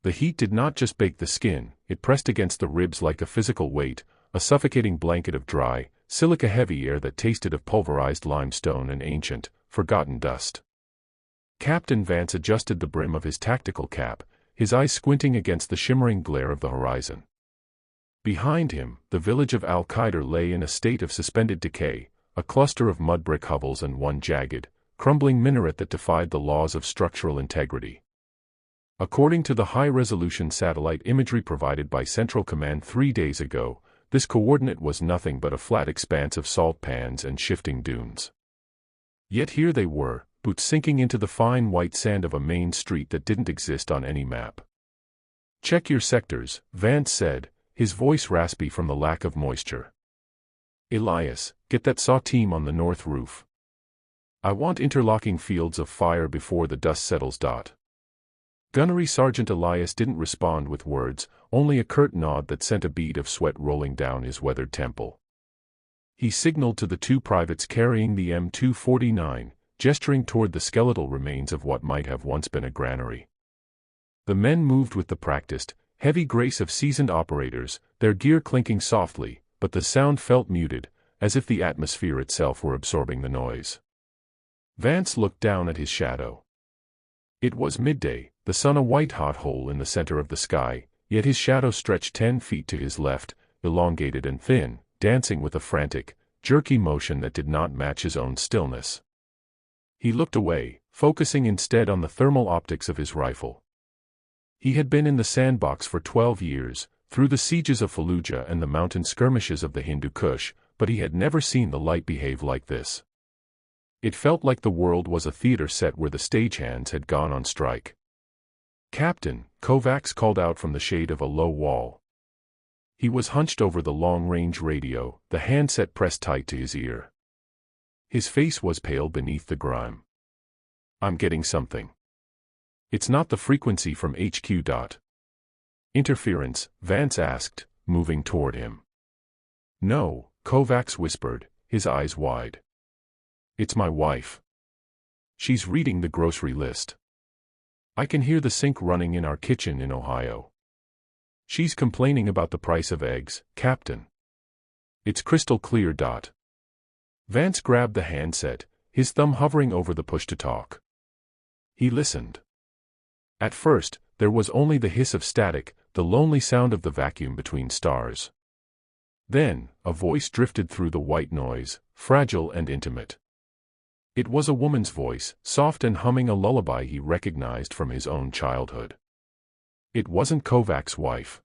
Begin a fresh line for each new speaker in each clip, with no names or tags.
The heat did not just bake the skin, it pressed against the ribs like a physical weight, a suffocating blanket of dry, silica-heavy air that tasted of pulverized limestone and ancient, forgotten dust. Captain Vance adjusted the brim of his tactical cap, his eyes squinting against the shimmering glare of the horizon. Behind him, the village of Al-Qaeda lay in a state of suspended decay, a cluster of mud brick hovels and one jagged, crumbling minaret that defied the laws of structural integrity. According to the high-resolution satellite imagery provided by Central Command 3 days ago, this coordinate was nothing but a flat expanse of salt pans and shifting dunes. Yet here they were, boots sinking into the fine white sand of a main street that didn't exist on any map. "Check your sectors," Vance said, his voice raspy from the lack of moisture. "Elias, get that SAW team on the north roof. I want interlocking fields of fire before the dust settles. Gunnery Sergeant Elias didn't respond with words, only a curt nod that sent a bead of sweat rolling down his weathered temple. He signaled to the two privates carrying the M249, gesturing toward the skeletal remains of what might have once been a granary. The men moved with the practiced, heavy grace of seasoned operators, their gear clinking softly, but the sound felt muted, as if the atmosphere itself were absorbing the noise. Vance looked down at his shadow. It was midday, the sun a white-hot hole in the center of the sky, yet his shadow stretched 10 feet to his left, elongated and thin, dancing with a frantic, jerky motion that did not match his own stillness. He looked away, focusing instead on the thermal optics of his rifle. He had been in the sandbox for 12 years, through the sieges of Fallujah and the mountain skirmishes of the Hindu Kush, but he had never seen the light behave like this. It felt like the world was a theater set where the stagehands had gone on strike. "Captain," Kovacs called out from the shade of a low wall. He was hunched over the long-range radio, the handset pressed tight to his ear. His face was pale beneath the grime. "I'm getting something. It's not the frequency from HQ. Interference?" Vance asked, moving toward him. "No," Kovacs whispered, his eyes wide. "It's my wife. She's reading the grocery list. I can hear the sink running in our kitchen in Ohio. She's complaining about the price of eggs, Captain. It's crystal clear. Vance grabbed the handset, his thumb hovering over the push-to-talk. He listened. At first, there was only the hiss of static, the lonely sound of the vacuum between stars. Then, a voice drifted through the white noise, fragile and intimate. It was a woman's voice, soft and humming a lullaby he recognized from his own childhood. It wasn't Kovacs' wife.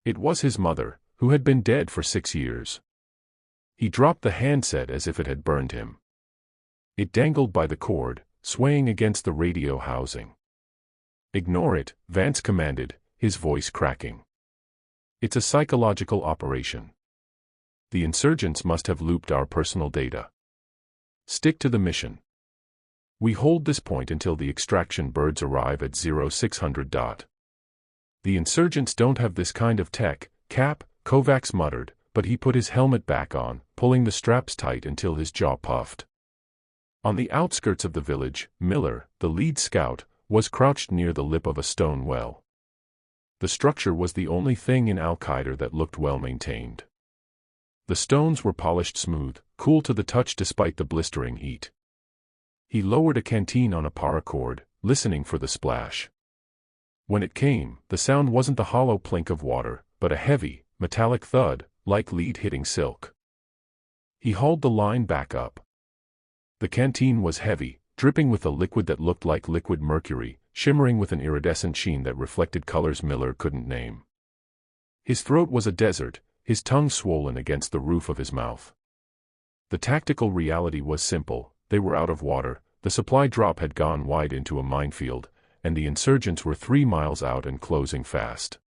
It was his mother, who had been dead for 6 years. He dropped the handset as if it had burned him. It dangled by the cord, swaying against the radio housing. "Ignore it," Vance commanded, his voice cracking. "It's a psychological operation. The insurgents must have looped our personal data. Stick to the mission. We hold this point until the extraction birds arrive at 0600. The insurgents don't have this kind of tech, Cap," Kovacs muttered, but he put his helmet back on, pulling the straps tight until his jaw puffed. On the outskirts of the village, Miller, the lead scout, was crouched near the lip of a stone well. The structure was the only thing in Al-Qaeda that looked well maintained. The stones were polished smooth, cool to the touch despite the blistering heat. He lowered a canteen on a paracord, listening for the splash. When it came, the sound wasn't the hollow plink of water, but a heavy, metallic thud, like lead hitting silk. He hauled the line back up. The canteen was heavy, dripping with a liquid that looked like liquid mercury, shimmering with an iridescent sheen that reflected colors Miller couldn't name. His throat was a desert, his tongue swollen against the roof of his mouth. The tactical reality was simple: they were out of water, the supply drop had gone wide into a minefield, and the insurgents were 3 miles out and closing fast.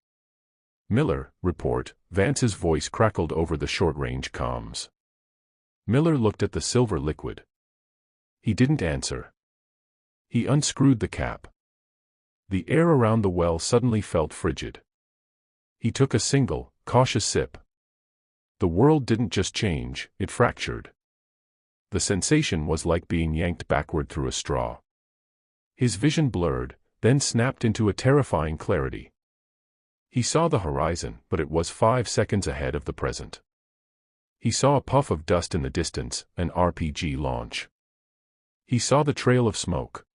"Miller, report," Vance's voice crackled over the short-range comms. Miller looked at the silver liquid. He didn't answer. He unscrewed the cap. The air around the well suddenly felt frigid. He took a single, cautious sip. The world didn't just change, it fractured. The sensation was like being yanked backward through a straw. His vision blurred, then snapped into a terrifying clarity. He saw the horizon, but it was 5 seconds ahead of the present. He saw a puff of dust in the distance, an RPG launch. He saw the trail of smoke.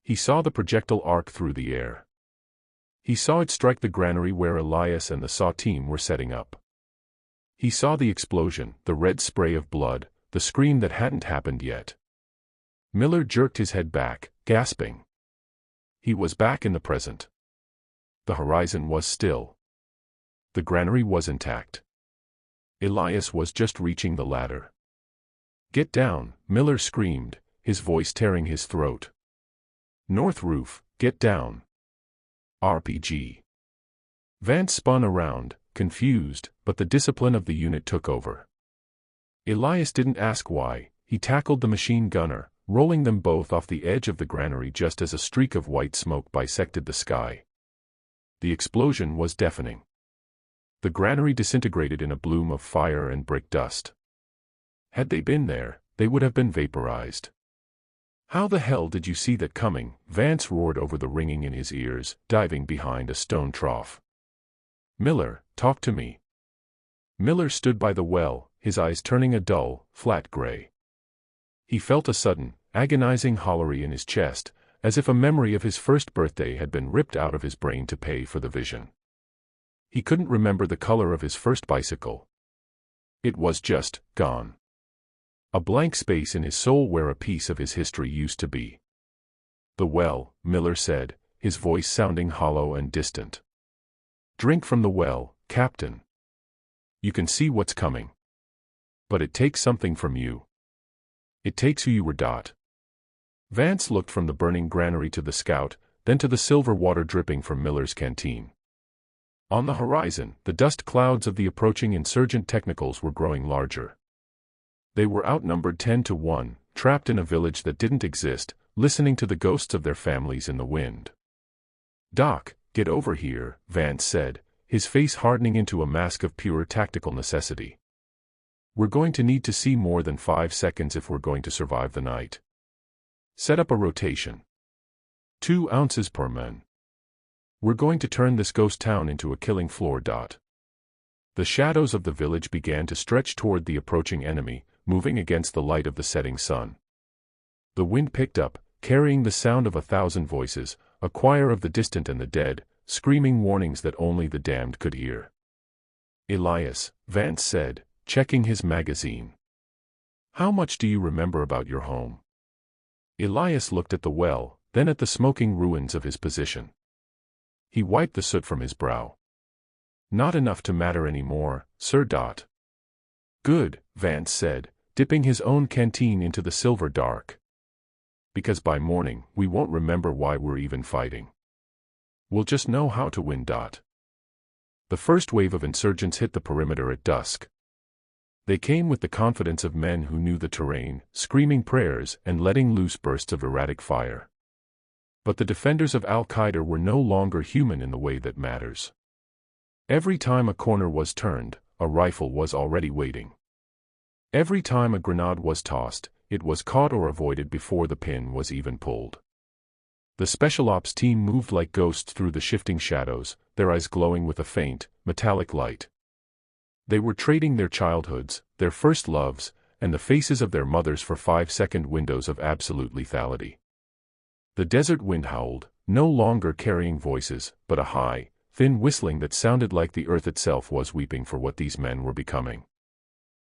He saw the projectile arc through the air. He saw it strike the granary where Elias and the SAW team were setting up. He saw the explosion, the red spray of blood, the scream that hadn't happened yet. Miller jerked his head back, gasping. He was back in the present. The horizon was still. The granary was intact. Elias was just reaching the ladder. "Get down," Miller screamed, his voice tearing his throat. "North roof, get down." RPG. Vance spun around, confused, but the discipline of the unit took over. Elias didn't ask why. He tackled the machine gunner, rolling them both off the edge of the granary just as a streak of white smoke bisected the sky. The explosion was deafening. The granary disintegrated in a bloom of fire and brick dust. Had they been there, they would have been vaporized. "How the hell did you see that coming?" Vance roared over the ringing in his ears, diving behind a stone trough. "Miller, talk to me." Miller stood by the well, his eyes turning a dull, flat gray. He felt a sudden, agonizing hollery in his chest, as if a memory of his first birthday had been ripped out of his brain to pay for the vision. He couldn't remember the color of his first bicycle. It was just gone. A blank space in his soul where a piece of his history used to be. "The well," Miller said, his voice sounding hollow and distant. "Drink from the well, Captain. You can see what's coming. But it takes something from you. It takes who you were. Vance looked from the burning granary to the scout, then to the silver water dripping from Miller's canteen. On the horizon, the dust clouds of the approaching insurgent technicals were growing larger. They were outnumbered 10-1, trapped in a village that didn't exist, listening to the ghosts of their families in the wind. "Doc, get over here," Vance said, his face hardening into a mask of pure tactical necessity. "We're going to need to see more than 5 seconds if we're going to survive the night. Set up a rotation. 2 ounces per man. We're going to turn this ghost town into a killing floor. The shadows of the village began to stretch toward the approaching enemy, moving against the light of the setting sun. The wind picked up, carrying the sound of 1,000 voices, a choir of the distant and the dead, screaming warnings that only the damned could hear. "Elias," Vance said, checking his magazine. "How much do you remember about your home?" Elias looked at the well, then at the smoking ruins of his position. He wiped the soot from his brow. "Not enough to matter anymore, sir. "Good," Vance said, dipping his own canteen into the silver dark. "Because by morning, we won't remember why we're even fighting. We'll just know how to win. The first wave of insurgents hit the perimeter at dusk. They came with the confidence of men who knew the terrain, screaming prayers and letting loose bursts of erratic fire. But the defenders of Al-Qaeda were no longer human in the way that matters. Every time a corner was turned, a rifle was already waiting. Every time a grenade was tossed, it was caught or avoided before the pin was even pulled. The Special Ops team moved like ghosts through the shifting shadows, their eyes glowing with a faint, metallic light. They were trading their childhoods, their first loves, and the faces of their mothers for 5-second windows of absolute lethality. The desert wind howled, no longer carrying voices, but a high, thin whistling that sounded like the earth itself was weeping for what these men were becoming.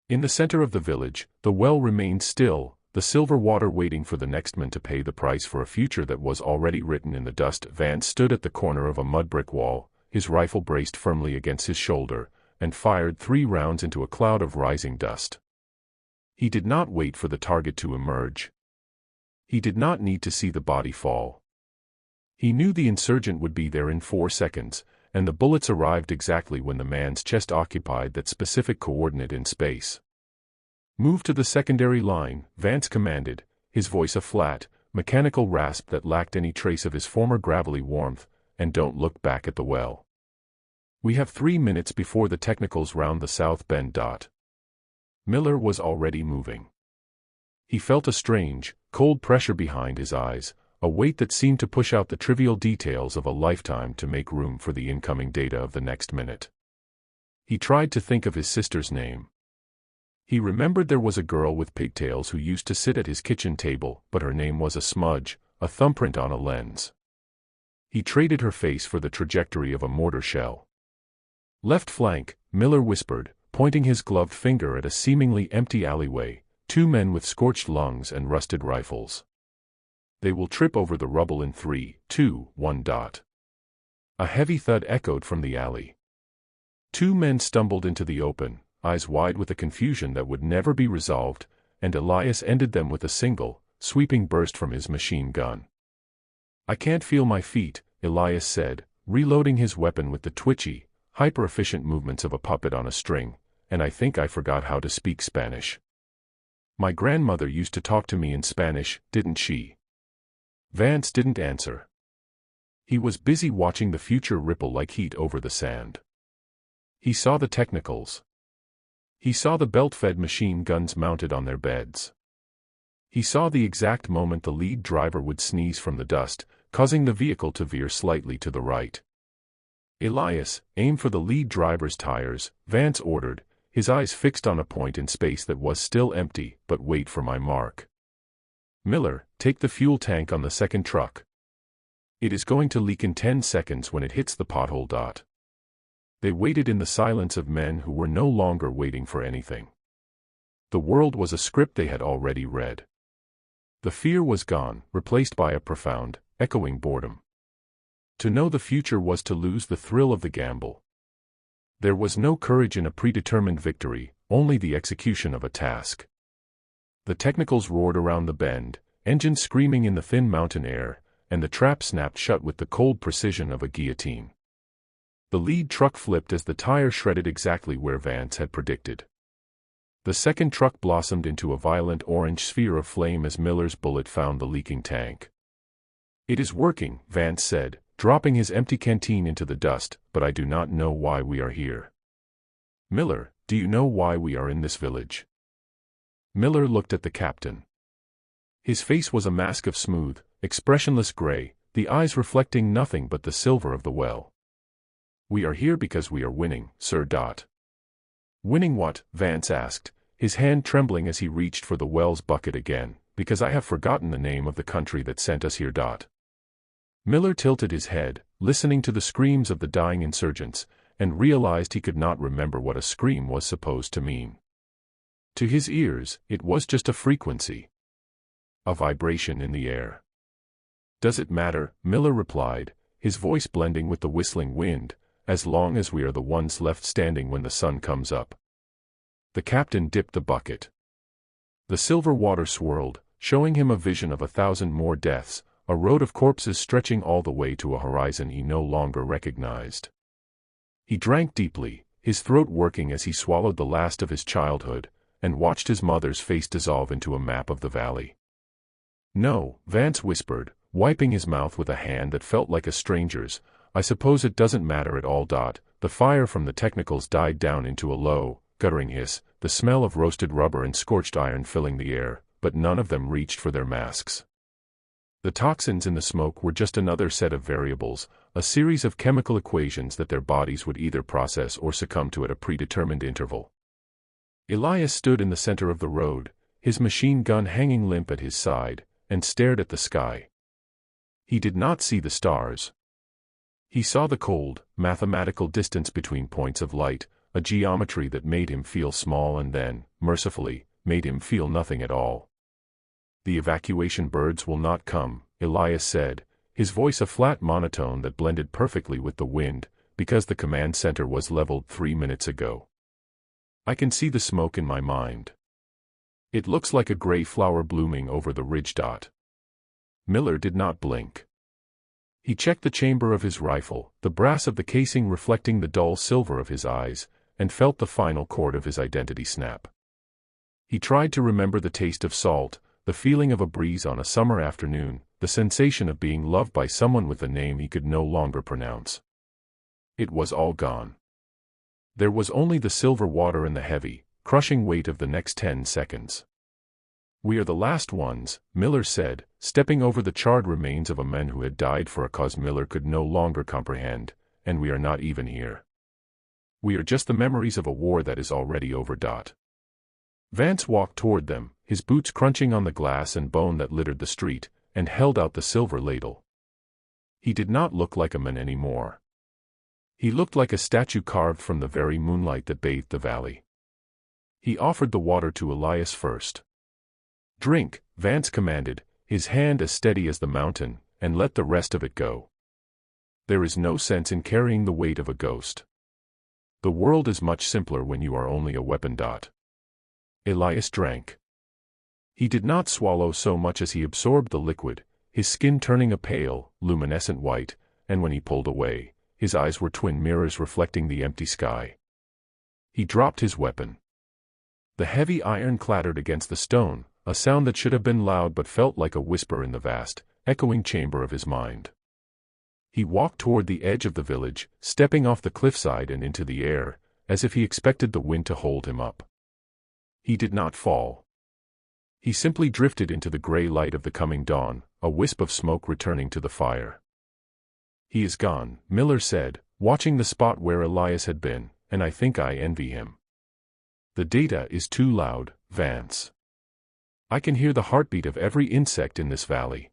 In the center of the village, the well remained still, the silver water waiting for the next man to pay the price for a future that was already written in the dust. Vance stood at the corner of a mud brick wall, his rifle braced firmly against his shoulder, and fired 3 rounds into a cloud of rising dust. He did not wait for the target to emerge. He did not need to see the body fall. He knew the insurgent would be there in 4 seconds, and the bullets arrived exactly when the man's chest occupied that specific coordinate in space. "Move to the secondary line," Vance commanded, his voice a flat, mechanical rasp that lacked any trace of his former gravelly warmth, "and don't look back at the well. We have 3 minutes before the technicals round the south bend. Miller was already moving. He felt a strange, cold pressure behind his eyes, a weight that seemed to push out the trivial details of a lifetime to make room for the incoming data of the next minute. He tried to think of his sister's name. He remembered there was a girl with pigtails who used to sit at his kitchen table, but her name was a smudge, a thumbprint on a lens. He traded her face for the trajectory of a mortar shell. Left flank, Miller whispered, pointing his gloved finger at a seemingly empty alleyway, 2 men with scorched lungs and rusted rifles. They will trip over the rubble in 3, 2, 1. A heavy thud echoed from the alley. 2 men stumbled into the open, eyes wide with a confusion that would never be resolved, and Elias ended them with a single, sweeping burst from his machine gun. "I can't feel my feet," Elias said, reloading his weapon with the twitchy, hyper-efficient movements of a puppet on a string, "and I think I forgot how to speak Spanish. My grandmother used to talk to me in Spanish, didn't she?" Vance didn't answer. He was busy watching the future ripple like heat over the sand. He saw the technicals. He saw the belt-fed machine guns mounted on their beds. He saw the exact moment the lead driver would sneeze from the dust, causing the vehicle to veer slightly to the right. "Elias, aim for the lead driver's tires," Vance ordered, his eyes fixed on a point in space that was still empty, "but wait for my mark. Miller, take the fuel tank on the second truck. It is going to leak in 10 seconds when it hits the pothole." They waited in the silence of men who were no longer waiting for anything. The world was a script they had already read. The fear was gone, replaced by a profound, echoing boredom. To know the future was to lose the thrill of the gamble. There was no courage in a predetermined victory, only the execution of a task. The technicals roared around the bend, engines screaming in the thin mountain air, and the trap snapped shut with the cold precision of a guillotine. The lead truck flipped as the tire shredded exactly where Vance had predicted. The second truck blossomed into a violent orange sphere of flame as Miller's bullet found the leaking tank. "It is working," Vance said, dropping his empty canteen into the dust, "but I do not know why we are here." "Miller, do you know why we are in this village?" Miller looked at the captain. His face was a mask of smooth, expressionless gray, the eyes reflecting nothing but the silver of the well. "We are here because we are winning, Sir. "Winning what?" Vance asked, his hand trembling as he reached for the well's bucket again. "Because I have forgotten the name of the country that sent us here. Miller tilted his head, listening to the screams of the dying insurgents, and realized he could not remember what a scream was supposed to mean. To his ears, it was just a frequency. A vibration in the air. "Does it matter?" Miller replied, his voice blending with the whistling wind, "as long as we are the ones left standing when the sun comes up." The captain dipped the bucket. The silver water swirled, showing him a vision of 1,000 more deaths, a road of corpses stretching all the way to a horizon he no longer recognized. He drank deeply, his throat working as he swallowed the last of his childhood, and watched his mother's face dissolve into a map of the valley. "No," Vance whispered, wiping his mouth with a hand that felt like a stranger's, "I suppose it doesn't matter at all. The fire from the technicals died down into a low, guttering hiss, the smell of roasted rubber and scorched iron filling the air, but none of them reached for their masks. The toxins in the smoke were just another set of variables, a series of chemical equations that their bodies would either process or succumb to at a predetermined interval." Elias stood in the center of the road, his machine gun hanging limp at his side, and stared at the sky. He did not see the stars. He saw the cold, mathematical distance between points of light, a geometry that made him feel small and then, mercifully, made him feel nothing at all. "The evacuation birds will not come," Elias said, his voice a flat monotone that blended perfectly with the wind, "because the command center was leveled 3 minutes ago. I can see the smoke in my mind. It looks like a gray flower blooming over the ridge. Miller did not blink. He checked the chamber of his rifle, the brass of the casing reflecting the dull silver of his eyes, and felt the final chord of his identity snap. He tried to remember the taste of salt, the feeling of a breeze on a summer afternoon, the sensation of being loved by someone with a name he could no longer pronounce. It was all gone. There was only the silver water and the heavy, crushing weight of the next 10 seconds. "We are the last ones," Miller said, stepping over the charred remains of a man who had died for a cause Miller could no longer comprehend, and we are not even here. We are just the memories of a war that is already over. Vance walked toward them, his boots crunching on the glass and bone that littered the street, and held out the silver ladle. He did not look like a man anymore. He looked like a statue carved from the very moonlight that bathed the valley. He offered the water to Elias first. "Drink," Vance commanded, his hand as steady as the mountain, "and let the rest of it go. There is no sense in carrying the weight of a ghost. The world is much simpler when you are only a weapon." Elias drank. He did not swallow so much as he absorbed the liquid, his skin turning a pale, luminescent white, and when he pulled away, his eyes were twin mirrors reflecting the empty sky. He dropped his weapon. The heavy iron clattered against the stone, a sound that should have been loud but felt like a whisper in the vast, echoing chamber of his mind. He walked toward the edge of the village, stepping off the cliffside and into the air, as if he expected the wind to hold him up. He did not fall. He simply drifted into the gray light of the coming dawn, a wisp of smoke returning to the fire. "He is gone," Miller said, watching the spot where Elias had been, "and I think I envy him. The data is too loud, Vance. I can hear the heartbeat of every insect in this valley.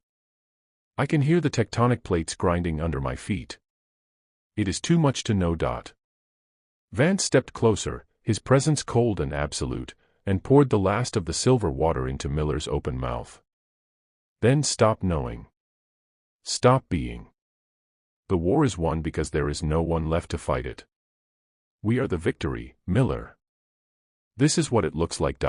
I can hear the tectonic plates grinding under my feet. It is too much to know." Vance stepped closer, his presence cold and absolute, and poured the last of the silver water into Miller's open mouth. "Then stop knowing. Stop being. The war is won because there is no one left to fight it. We are the victory, Miller. This is what it looks like."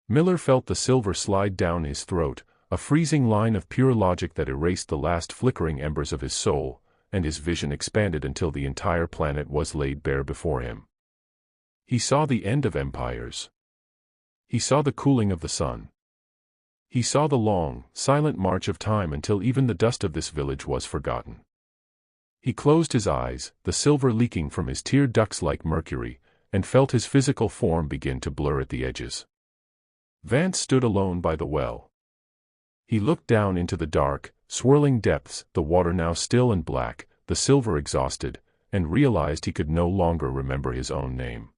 Miller felt the silver slide down his throat, a freezing line of pure logic that erased the last flickering embers of his soul, and his vision expanded until the entire planet was laid bare before him. He saw the end of empires. He saw the cooling of the sun. He saw the long, silent march of time until even the dust of this village was forgotten. He closed his eyes, the silver leaking from his tear ducts like mercury, and felt his physical form begin to blur at the edges. Vance stood alone by the well. He looked down into the dark, swirling depths, the water now still and black, the silver exhausted, and realized he could no longer remember his own name.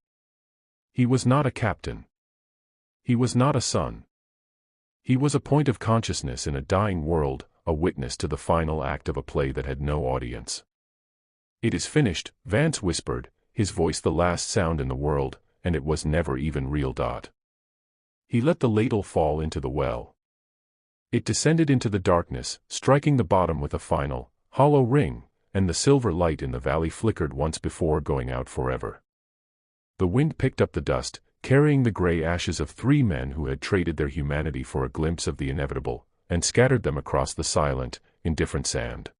He was not a captain. He was not a son. He was a point of consciousness in a dying world, a witness to the final act of a play that had no audience. "It is finished," Vance whispered, his voice the last sound in the world, and it was never even real. He let the ladle fall into the well. It descended into the darkness, striking the bottom with a final, hollow ring, and the silver light in the valley flickered once before going out forever. The wind picked up the dust, carrying the gray ashes of 3 men who had traded their humanity for a glimpse of the inevitable, and scattered them across the silent, indifferent sand.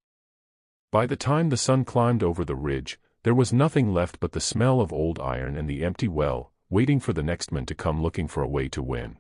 By the time the sun climbed over the ridge, there was nothing left but the smell of old iron and the empty well, waiting for the next man to come looking for a way to win.